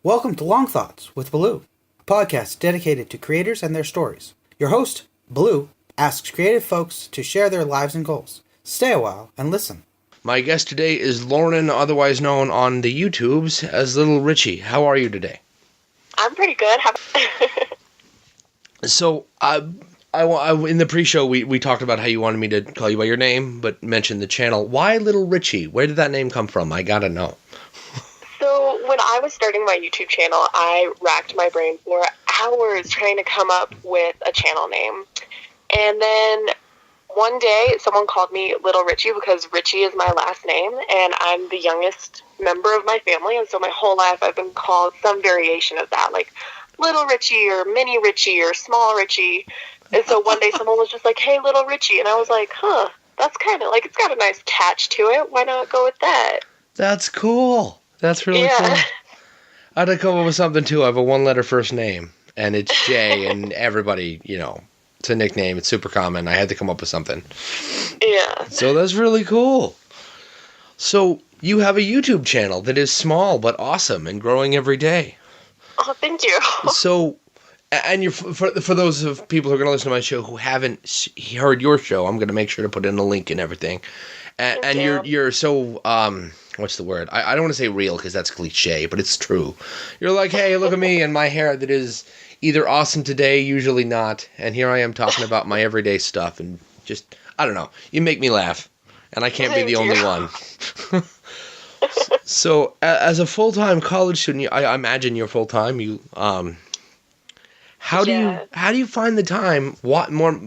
Welcome to Long Thoughts with Blue, a podcast dedicated to creators and their stories. Your host, Blue, asks creative folks to share their lives and goals. Stay a while and listen. My guest today is Lauren, otherwise known on the YouTubes as LittleRichie. How are you today? I'm pretty good. So, in the pre-show, we talked about how you wanted me to call you by your name, but mentioned the channel. Why LittleRichie? Where did that name come from? I gotta know. So when I was starting my YouTube channel, I racked my brain for hours trying to come up with a channel name. And then one day, someone called me LittleRichie because Richie is my last name, and I'm the youngest member of my family, and so my whole life I've been called some variation of that, like Little Richie or Mini Richie or Small Richie. And so one day someone was just like, "Hey, LittleRichie," and I was like, that's kind of like, it's got a nice catch to it. Why not go with that? That's cool. That's really cool. I had to come up with something, too. I have a one-letter first name, and it's Jay, and everybody, it's a nickname. It's super common. I had to come up with something. Yeah. So that's really cool. So you have a YouTube channel that is small but awesome and growing every day. Oh, thank you. So, and for those of people who are going to listen to my show who haven't heard your show, I'm going to make sure to put in a link and everything. And you're so what's the word? I don't want to say real because that's cliche, but it's true. You're like, hey, look at me and my hair that is either awesome today, usually not, and here I am talking about my everyday stuff and just, I don't know. You make me laugh, and I can't be the only one. So, as a full-time college student, I imagine you're full-time. How do you find the time?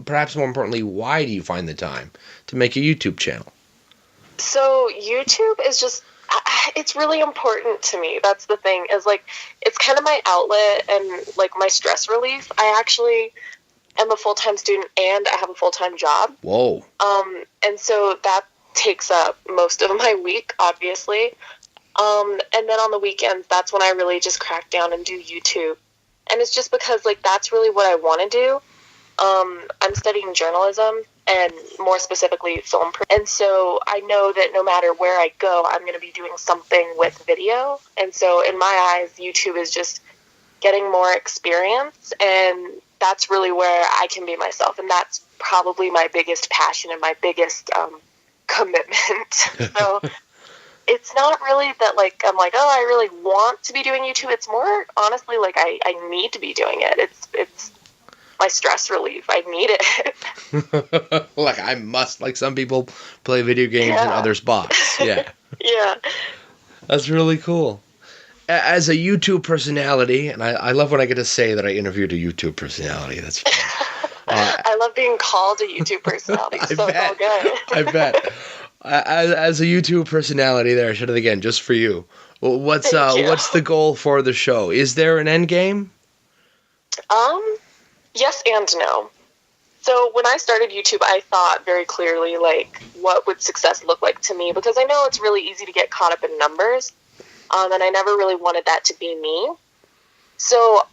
Perhaps more importantly, why do you find the time to make a YouTube channel? So YouTube is just, it's really important to me. That's the thing, is like, it's kind of my outlet and like my stress relief. I actually am a full-time student and I have a full-time job. Whoa. And so that takes up most of my week, obviously. And then on the weekends, that's when I really just crack down and do YouTube. And it's just because like, that's really what I want to do. I'm studying journalism and more specifically film. And so I know that no matter where I go, I'm going to be doing something with video. And so in my eyes, YouTube is just getting more experience. And that's really where I can be myself. And that's probably my biggest passion and my biggest commitment. So it's not really that like, I'm like, oh, I really want to be doing YouTube. It's more honestly like I need to be doing it. It's my stress relief. I need it. Like I must, like some people play video games and others box. Yeah. Yeah. That's really cool. As a YouTube personality, and I love when I get to say that I interviewed a YouTube personality. That's fun. I love being called a YouTube personality. So it's all good. I bet. As a YouTube personality there, I should have again, just for you. What's the goal for the show? Is there an end game? Yes and no. So when I started YouTube, I thought very clearly, like, what would success look like to me? Because I know it's really easy to get caught up in numbers, and I never really wanted that to be me. So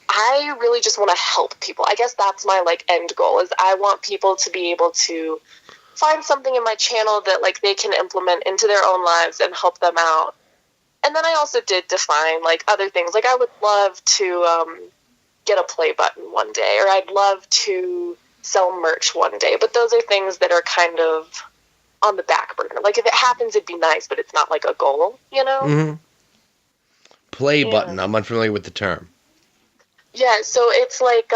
I really just want to help people. I guess that's my, like, end goal, is I want people to be able to find something in my channel that, like, they can implement into their own lives and help them out. And then I also did define, like, other things. Like, I would love to get a play button one day, or I'd love to sell merch one day, but those are things that are kind of on the back burner. Like if it happens, it'd be nice, but it's not like a goal, Mm-hmm. Play button. I'm unfamiliar with the term. Yeah, so it's like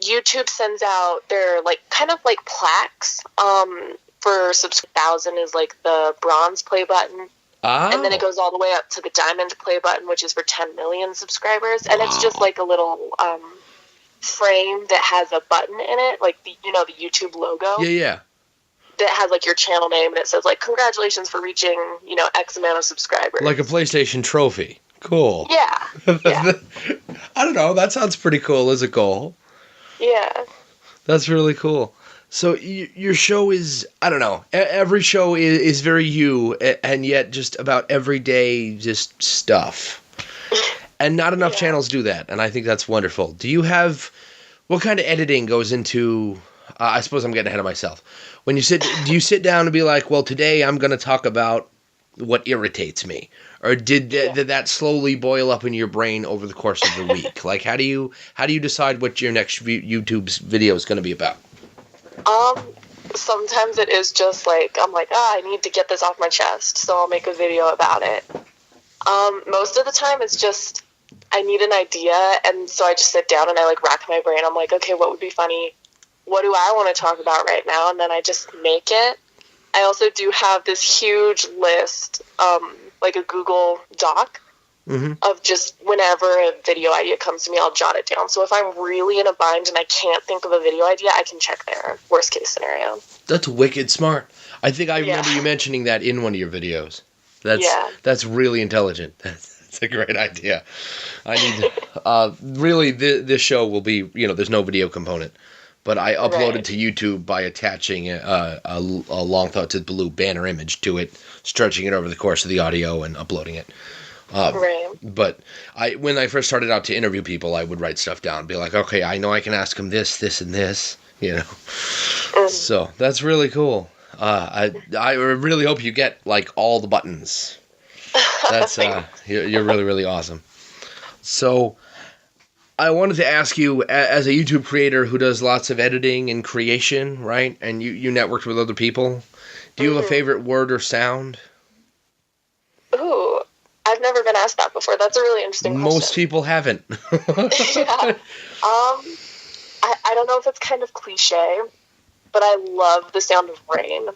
YouTube sends out their like kind of like plaques for 1,000 is like the bronze play button. Oh. And then it goes all the way up to the diamond play button, which is for 10 million subscribers. And it's just like a little frame that has a button in it, like the YouTube logo. Yeah. That has like your channel name, and it says like, congratulations for reaching, X amount of subscribers. Like a PlayStation trophy. Cool. Yeah. I don't know. That sounds pretty cool as a goal. Yeah. That's really cool. So your show is, I don't know, every show is very you, and yet just about everyday just stuff. And not enough channels do that, and I think that's wonderful. Do you have, what kind of editing goes into, I suppose I'm getting ahead of myself. When do you sit down and be like, well, today I'm going to talk about what irritates me? or did that slowly boil up in your brain over the course of the week? Like, how do you decide what your next YouTube video is going to be about? Sometimes it is just like, I'm like, I need to get this off my chest, so I'll make a video about it. Most of the time it's just, I need an idea, and so I just sit down and I like rack my brain. I'm like, okay, what would be funny? What do I want to talk about right now? And then I just make it. I also do have this huge list, like a Google Doc, of just whenever a video idea comes to me, I'll jot it down. So if I'm really in a bind and I can't think of a video idea, I can check there. Worst case scenario. That's wicked smart. I think I remember you mentioning that in one of your videos. That's really intelligent. That's a great idea. I need to, really, this show will be, there's no video component. But I uploaded to YouTube by attaching a Long Thought to Blue banner image to it, stretching it over the course of the audio and uploading it. But when I first started out to interview people, I would write stuff down, be like, okay, I know I can ask them this, this, and this, So that's really cool. I really hope you get like all the buttons. That's you're really, really awesome. So I wanted to ask you, as a YouTube creator who does lots of editing and creation, right? And you networked with other people. Do you have a favorite word or sound? Ooh, I've never been asked that before. That's a really interesting question. Most people haven't. Yeah. I don't know if it's kind of cliche, but I love the sound of rain.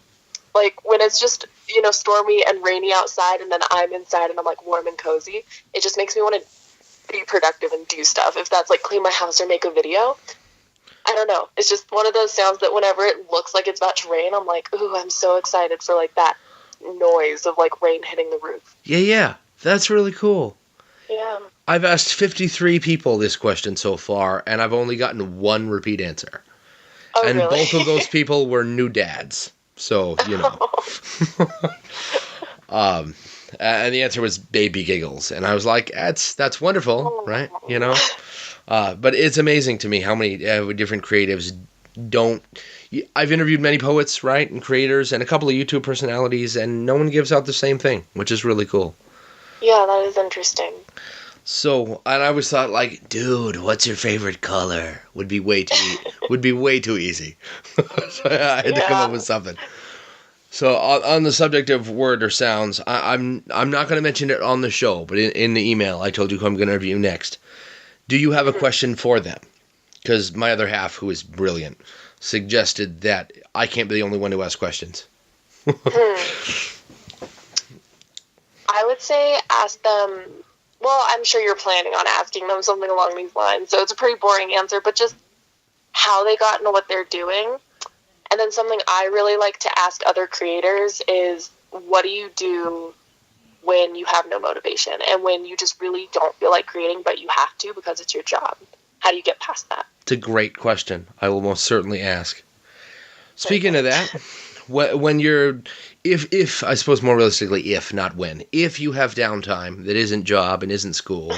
Like, when it's just, stormy and rainy outside, and then I'm inside and I'm, like, warm and cozy, it just makes me want to be productive and do stuff. If that's, like, clean my house or make a video, I don't know. It's just one of those sounds that whenever it looks like it's about to rain, I'm like, ooh, I'm so excited for, like, that noise of, like, rain hitting the roof. Yeah. That's really cool. Yeah. I've asked 53 people this question so far, and I've only gotten one repeat answer. Oh, and really? both of those people were new dads. So, and the answer was baby giggles. And I was like, that's wonderful, right? But it's amazing to me how many different creatives don't. I've interviewed many poets, right, and creators, and a couple of YouTube personalities, and no one gives out the same thing, which is really cool. Yeah, that is interesting. So, and I always thought, like, dude, what's your favorite color? Would be way too easy. So I had to come up with something. So on the subject of word or sounds, I'm not going to mention it on the show, but in the email, I told you who I'm going to interview next. Do you have a question for them? Because my other half, who is brilliant, suggested that I can't be the only one to ask questions. I would say ask them, well, I'm sure you're planning on asking them something along these lines, so it's a pretty boring answer, but just how they got into what they're doing. And then something I really like to ask other creators is, what do you do when you have no motivation and when you just really don't feel like creating, but you have to because it's your job? How do you get past that? It's a great question. I will most certainly ask. Speaking of that, when you're, if I suppose more realistically, if not when, if you have downtime that isn't job and isn't school,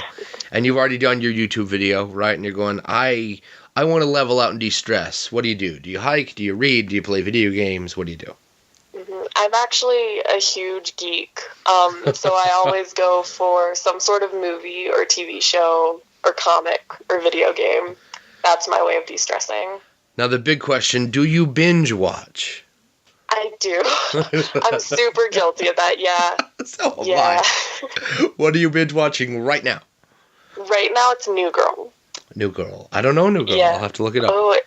and you've already done your YouTube video, right, and you're going, I want to level out and de-stress. What do you do? Do you hike? Do you read? Do you play video games? What do you do? I'm actually a huge geek, so I always go for some sort of movie or TV show or comic or video game. That's my way of de-stressing. Now the big question, do you binge watch? I do. I'm super guilty of that, yeah. So am I. What are you binge watching right now? Right now it's New Girl. New Girl. I don't know New Girl. Yeah. I'll have to look it up. Oh,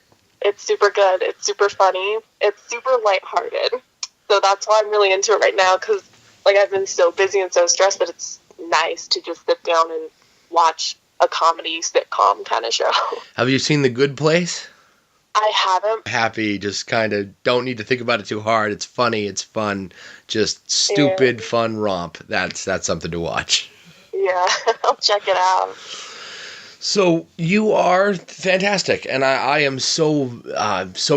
it's super good. It's super funny. It's super lighthearted. So that's why I'm really into it right now, because like I've been so busy and so stressed that it's nice to just sit down and watch a comedy sitcom kind of show. Have you seen The Good Place? I haven't. Happy, just kind of don't need to think about it too hard. It's funny, it's fun, just stupid, fun romp. That's something to watch. Yeah, I'll check it out. So you are fantastic, and I am so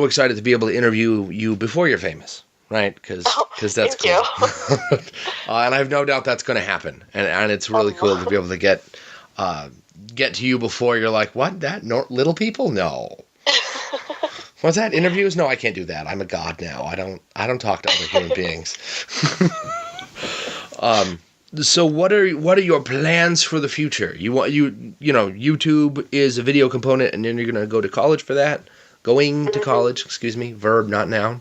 excited to be able to interview you before you're famous, right? Because that's cool. And I have no doubt that's going to happen, and it's really cool to be able to get to you before you're like, what? That little people? No. What's that? Interviews? No, I can't do that. I'm a god now. I don't talk to other human beings. So what are your plans for the future? YouTube is a video component, and then you're gonna go to college for that. Going to college, excuse me, verb not noun.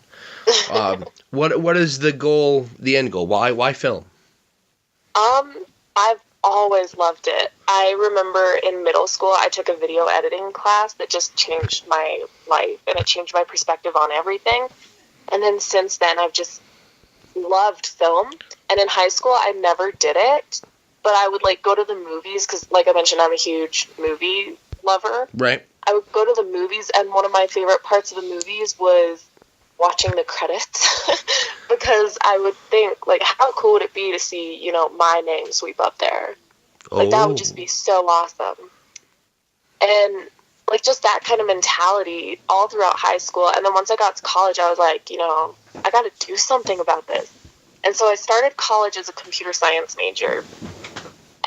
What is the goal? The end goal? Why film? I've always loved it. I remember in middle school, I took a video editing class that just changed my life, and it changed my perspective on everything. And then since then, I've just loved film. And in high school, I never did it, but I would go to the movies because, like I mentioned, I'm a huge movie lover. Right. I would go to the movies, and one of my favorite parts of the movies was watching the credits because I would think, how cool would it be to see, my name sweep up there? That would just be so awesome. And, just that kind of mentality all throughout high school. And then once I got to college, I was like, I got to do something about this. And so I started college as a computer science major.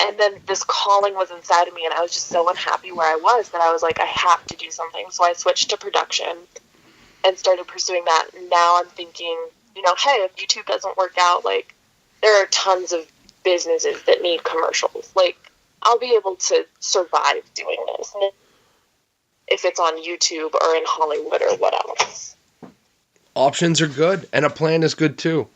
And then this calling was inside of me, and I was just so unhappy where I was that I was like, I have to do something. So I switched to production and started pursuing that. And now I'm thinking, hey, if YouTube doesn't work out, there are tons of businesses that need commercials. I'll be able to survive doing this if it's on YouTube or in Hollywood or what else. Options are good, and a plan is good too.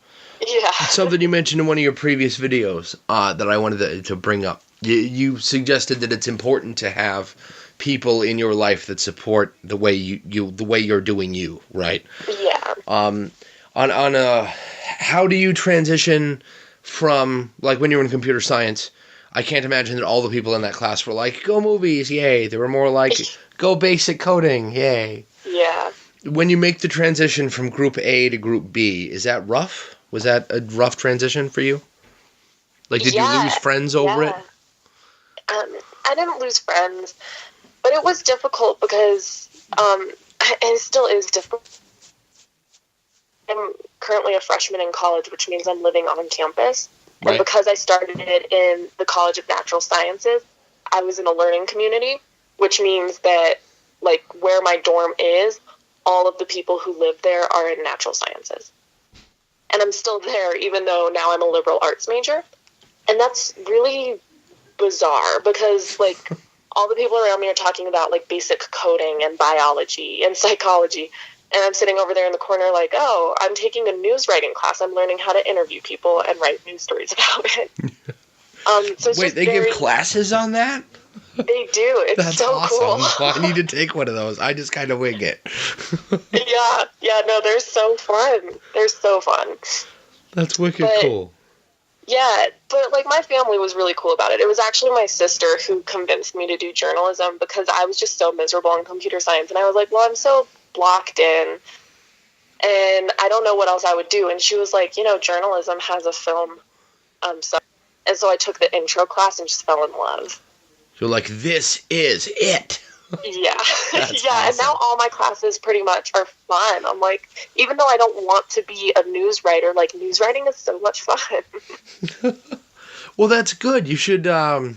Yeah. Something you mentioned in one of your previous videos that I wanted to bring up. You suggested that it's important to have people in your life that support the way you're doing you, right? Yeah. How do you transition from when you were in computer science? I can't imagine that all the people in that class were like, go movies, yay. They were more like, go basic coding, yay. Yeah. When you make the transition from group A to group B, is that rough? Was that a rough transition for you? Did you lose friends over it? I didn't lose friends, but it was difficult because, and it still is difficult. I'm currently a freshman in college, which means I'm living on campus. Right. And because I started it in the College of Natural Sciences, I was in a learning community, which means that, where my dorm is, all of the people who live there are in natural sciences. And I'm still there, even though now I'm a liberal arts major. And that's really bizarre because, all the people around me are talking about, basic coding and biology and psychology. And I'm sitting over there in the corner oh, I'm taking a news writing class. I'm learning how to interview people and write news stories about it. Wait, they give classes on that? They do. It's That's so awesome. cool. I need to take one of those. I just kind of wing it. Yeah, no, they're so fun. They're so fun. That's wicked cool. Yeah, but my family was really cool about it. It was actually my sister who convinced me to do journalism because I was just so miserable in computer science. And I was like, well, I'm so blocked in and I don't know what else I would do. And she was like, journalism has a film. And so I took the intro class and just fell in love. You're like, this is it. Yeah. That's yeah. awesome. And now all my classes pretty much are fun. I'm like, even though I don't want to be a news writer, news writing is so much fun. Well, that's good. You should, the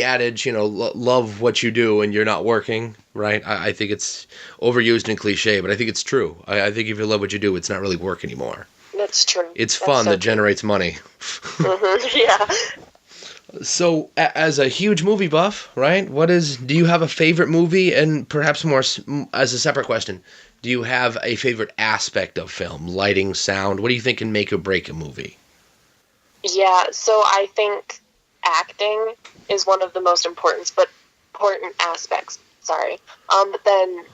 adage, love what you do and you're not working, right? I think it's overused and cliche, but I think it's true. I think if you love what you do, it's not really work anymore. That's true. It's fun that generates money. Mm-hmm. Yeah. So, as a huge movie buff, right? Do you have a favorite movie? And perhaps more, as a separate question, do you have a favorite aspect of film? Lighting, sound? What do you think can make or break a movie? Yeah, so I think acting is one of the most important aspects. But then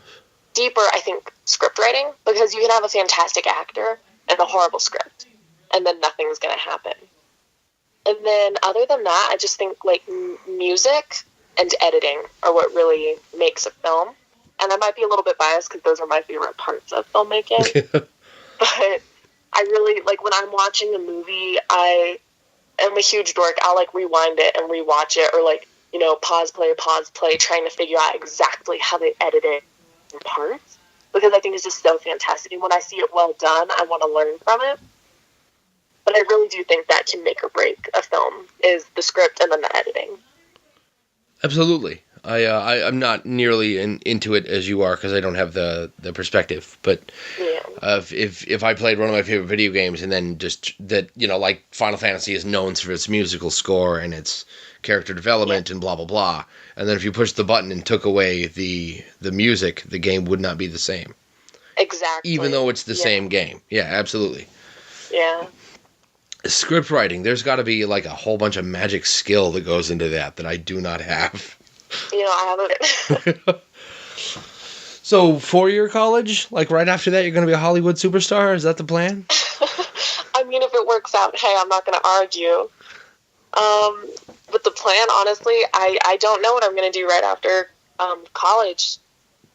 deeper, I think script writing, because you can have a fantastic actor and a horrible script, and then nothing's going to happen. And then other than that, I just think music and editing are what really makes a film. And I might be a little bit biased because those are my favorite parts of filmmaking. But I really, when I'm watching a movie, I am a huge dork. I'll rewind it and rewatch it, or pause, play, trying to figure out exactly how they edit it in parts. Because I think it's just so fantastic. And when I see it well done, I want to learn from it. But I really do think that can make or break a film, is the script and then the editing. Absolutely. I'm not nearly into it as you are because I don't have the perspective. But if I played one of my favorite video games and then just that, like Final Fantasy is known for its musical score and its character development and blah blah blah, and then if you pushed the button and took away the music, the game would not be the same. Exactly. Even though it's the same game. Yeah, absolutely. Yeah. Script writing, there's got to be like a whole bunch of magic skill that goes into that I do not have. I haven't. So 4-year college, like right after that, you're going to be a Hollywood superstar? Is that the plan? I mean, if it works out, hey, I'm not going to argue. But the plan, honestly, I don't know what I'm going to do right after college.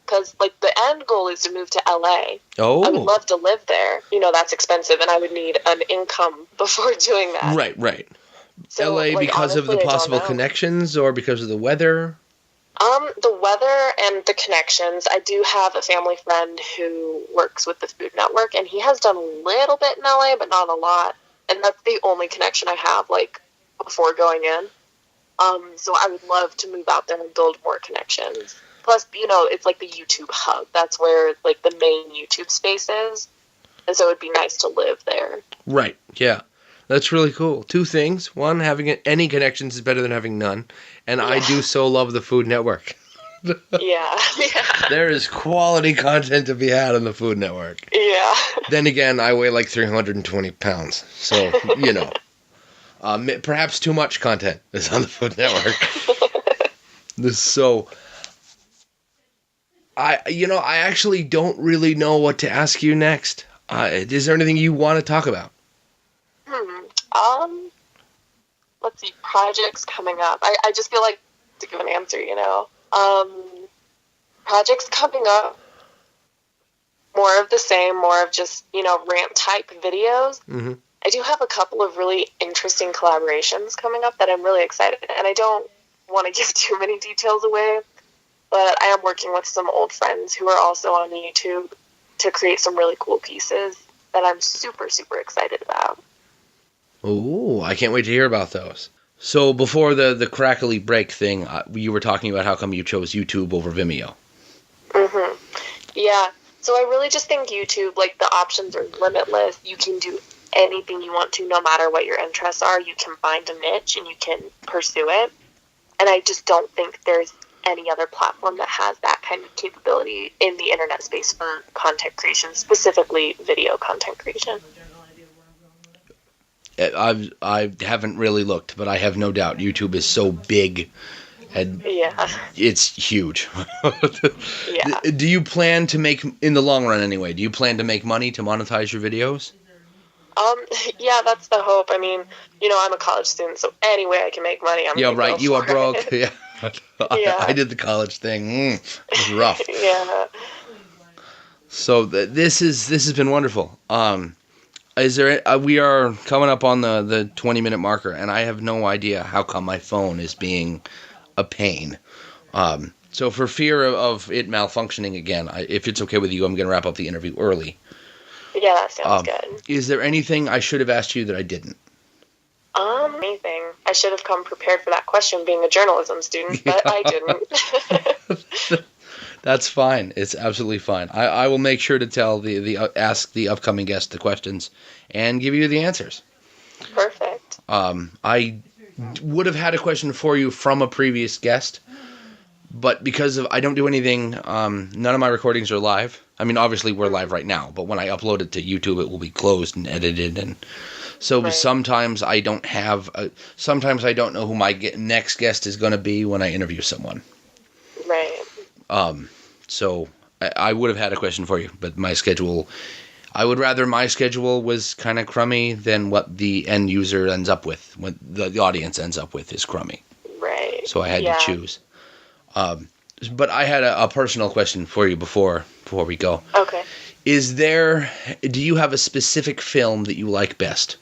Because, like, the end goal is to move to LA. Oh. I would love to live there. That's expensive, and I would need an income before doing that. Right. So, LA because honestly, of the possible connections or because of the weather? The weather and the connections. I do have a family friend who works with the Food Network, and he has done a little bit in LA, but not a lot. And that's the only connection I have, like, before going in. So I would love to move out there and build more connections. Plus, it's like the YouTube hub. That's where, like, the main YouTube space is. And so it'd be nice to live there. Right, yeah. That's really cool. 2 things. 1, having any connections is better than having none. And I do so love the Food Network. Yeah. There is quality content to be had on the Food Network. Yeah. Then again, I weigh like 320 pounds. So, perhaps too much content is on the Food Network. So... I actually don't really know what to ask you next. Is there anything you want to talk about? Let's see, projects coming up. I just feel like to give an answer, projects coming up, more of the same, more of just, rant type videos. Mm-hmm. I do have a couple of really interesting collaborations coming up that I'm really excited, and I don't want to give too many details away. But I am working with some old friends who are also on YouTube to create some really cool pieces that I'm super, super excited about. Ooh, I can't wait to hear about those. So before the crackly break thing, you were talking about how come you chose YouTube over Vimeo. Mm-hmm. Yeah. So I really just think YouTube, like, the options are limitless. You can do anything you want to, no matter what your interests are. You can find a niche and you can pursue it. And I just don't think there's any other platform that has that kind of capability in the internet space for content creation, specifically video content creation. I haven't really looked, but I have no doubt YouTube is so big and it's huge. Yeah. Do you plan to make, in the long run anyway, do you plan to make money to monetize your videos? Yeah, that's the hope. I mean, I'm a college student, so any way I can make money, I'm gonna go you are for broke. it. Yeah. I did the college thing. It was rough. Yeah. So this has been wonderful. Is there? We are coming up on the 20-minute marker, and I have no idea how come my phone is being a pain. So for fear of it malfunctioning again, if it's okay with you, I'm going to wrap up the interview early. Yeah, that sounds good. Is there anything I should have asked you that I didn't? Anything. I should have come prepared for that question being a journalism student, but I didn't. That's fine. It's absolutely fine. I will make sure to tell ask the upcoming guest the questions and give you the answers. Perfect. I would have had a question for you from a previous guest, but because I don't do anything, none of my recordings are live. I mean, obviously we're live right now, but when I upload it to YouTube, it will be closed and edited, and so sometimes I don't have. Sometimes I don't know who my next guest is going to be when I interview someone. Right. So I would have had a question for you, but my schedule. I would rather my schedule was kind of crummy than what the end user ends up with. What the audience ends up with is crummy. Right. So I had to choose. But I had a personal question for you before we go. Okay. Do you have a specific film that you like best?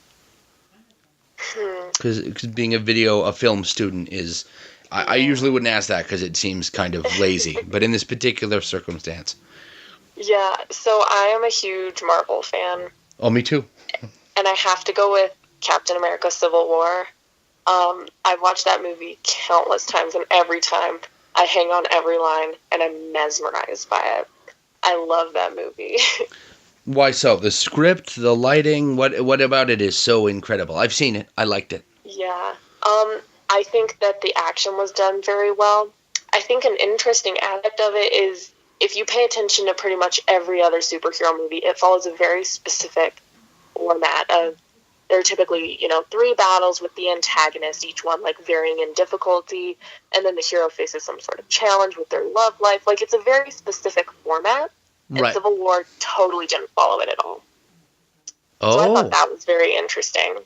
Because being a film student is, I usually wouldn't ask that because it seems kind of lazy. But in this particular circumstance. Yeah, so I am a huge Marvel fan. Oh, me too. And I have to go with Captain America: Civil War. I've watched that movie countless times, and every time I hang on every line, and I'm mesmerized by it. I love that movie. Why so? The script, the lighting, what about it is so incredible? I've seen it. I liked it. Yeah. I think that the action was done very well. I think an interesting aspect of it is if you pay attention to pretty much every other superhero movie, it follows a very specific format of there are typically, 3 battles with the antagonist, each one like varying in difficulty, and then the hero faces some sort of challenge with their love life. Like it's a very specific format, and Right. Civil War totally didn't follow it at all. Oh. So I thought that was very interesting.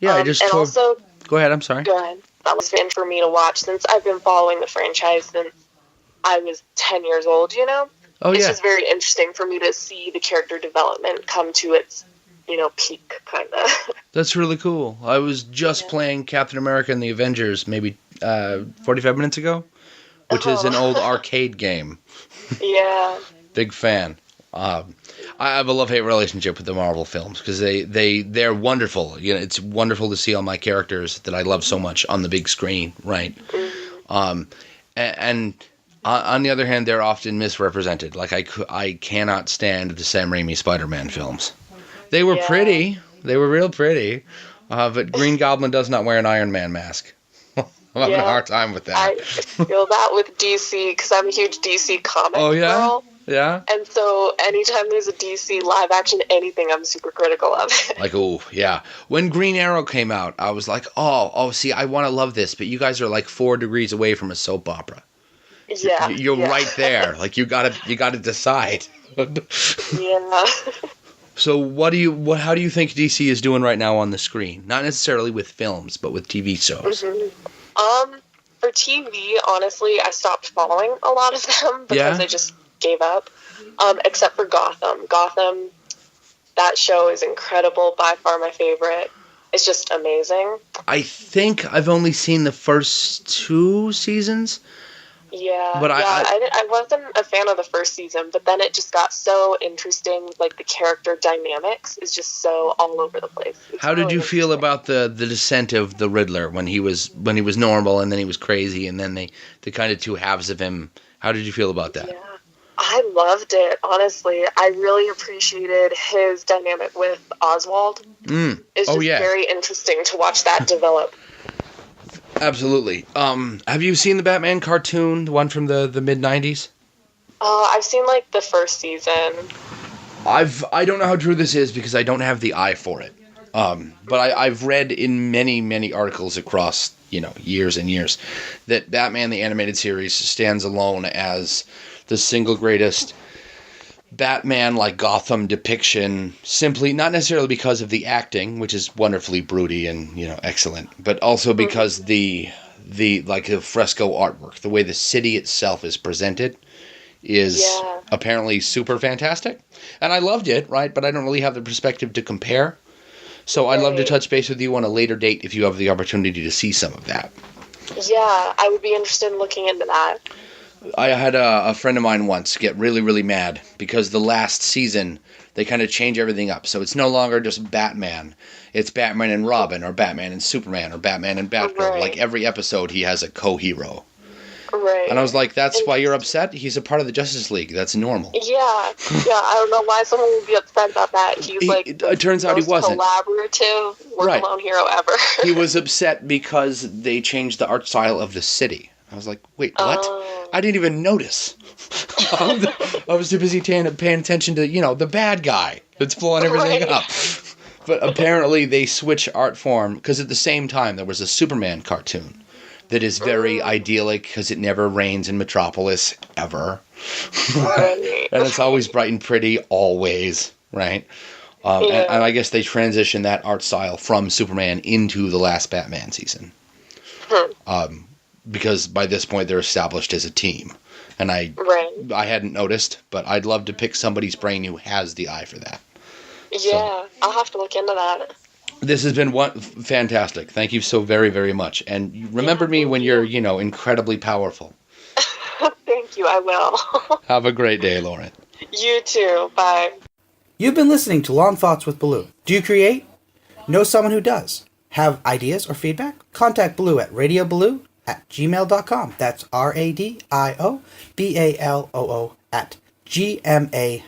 Yeah, also, Go ahead, I'm sorry. go ahead. That was fun for me to watch since I've been following the franchise since I was 10 years old, Oh, It's yeah. just very interesting for me to see the character development come to its, peak, kind of. That's really cool. I was just playing Captain America and the Avengers maybe 45 minutes ago, which is an old arcade game. Yeah. Big fan. I have a love-hate relationship with the Marvel films because they're wonderful. It's wonderful to see all my characters that I love so much on the big screen, right? Mm-hmm. And on the other hand, they're often misrepresented. Like I cannot stand the Sam Raimi Spider-Man films. They were pretty. They were real pretty. But Green Goblin does not wear an Iron Man mask. I'm having a hard time with that. I feel that with DC because I'm a huge DC comic girl. Yeah? And so anytime there's a DC live action anything, I'm super critical of it. Like, oh, yeah. When Green Arrow came out, I was like, see, I want to love this, but you guys are like 4 degrees away from a soap opera. Yeah. You're right there. Like, you gotta decide. Yeah. So how do you think DC is doing right now on the screen? Not necessarily with films, but with TV shows. Mm-hmm. For TV, honestly, I stopped following a lot of them because I just gave up. Except for Gotham. Gotham, that show is incredible. By far my favorite. It's just amazing. I think I've only seen the first 2 seasons. Yeah, but I wasn't a fan of the first season, but then it just got so interesting. Like the character dynamics is just so all over the place. How did you feel about the descent of the Riddler when he was normal and then he was crazy and then the kind of 2 halves of him? How did you feel about that? Yeah, I loved it. Honestly, I really appreciated his dynamic with Oswald. It's just very interesting to watch that develop. Absolutely. Have you seen the Batman cartoon, the one from the mid-90s? I've seen like the first season. I don't know how true this is because I don't have the eye for it. But I've read in many, many articles across, years and years that Batman the Animated Series stands alone as the single greatest Batman like Gotham depiction, simply not necessarily because of the acting, which is wonderfully broody and excellent, but also because the fresco artwork, the way the city itself is presented, is apparently super fantastic. And I loved it, right? But I don't really have the perspective to compare. So I'd love to touch base with you on a later date if you have the opportunity to see some of that. Yeah, I would be interested in looking into that. I had a friend of mine once get really, really mad because the last season they kind of change everything up. So it's no longer just Batman. It's Batman and Robin or Batman and Superman or Batman and Batgirl. Right. Like every episode he has a co-hero. Right. And I was like, that's why you're upset? He's a part of the Justice League. That's normal. Yeah. I don't know why someone would be upset about that. He's like it turns out he wasn't. Collaborative work-alone hero ever. He was upset because they changed the art style of the city. I was like, wait, what? I didn't even notice. I was too busy paying attention to, the bad guy that's blowing everything up. But apparently they switch art form because at the same time there was a Superman cartoon that is very idyllic because it never rains in Metropolis ever. And it's always bright and pretty, always, right? And I guess they transitioned that art style from Superman into the last Batman season. Because by this point they're established as a team. And I hadn't noticed, but I'd love to pick somebody's brain who has the eye for that. Yeah, so, I'll have to look into that. This has been fantastic. Thank you so very, very much. And remember me when you're, incredibly powerful. Thank you, I will. Have a great day, Lauren. You too. Bye. You've been listening to Long Thoughts with Baloo. Do you create? Know someone who does? Have ideas or feedback? Contact Baloo at radiobaloo at gmail.com. That's RADIOBALOO at gmail.com.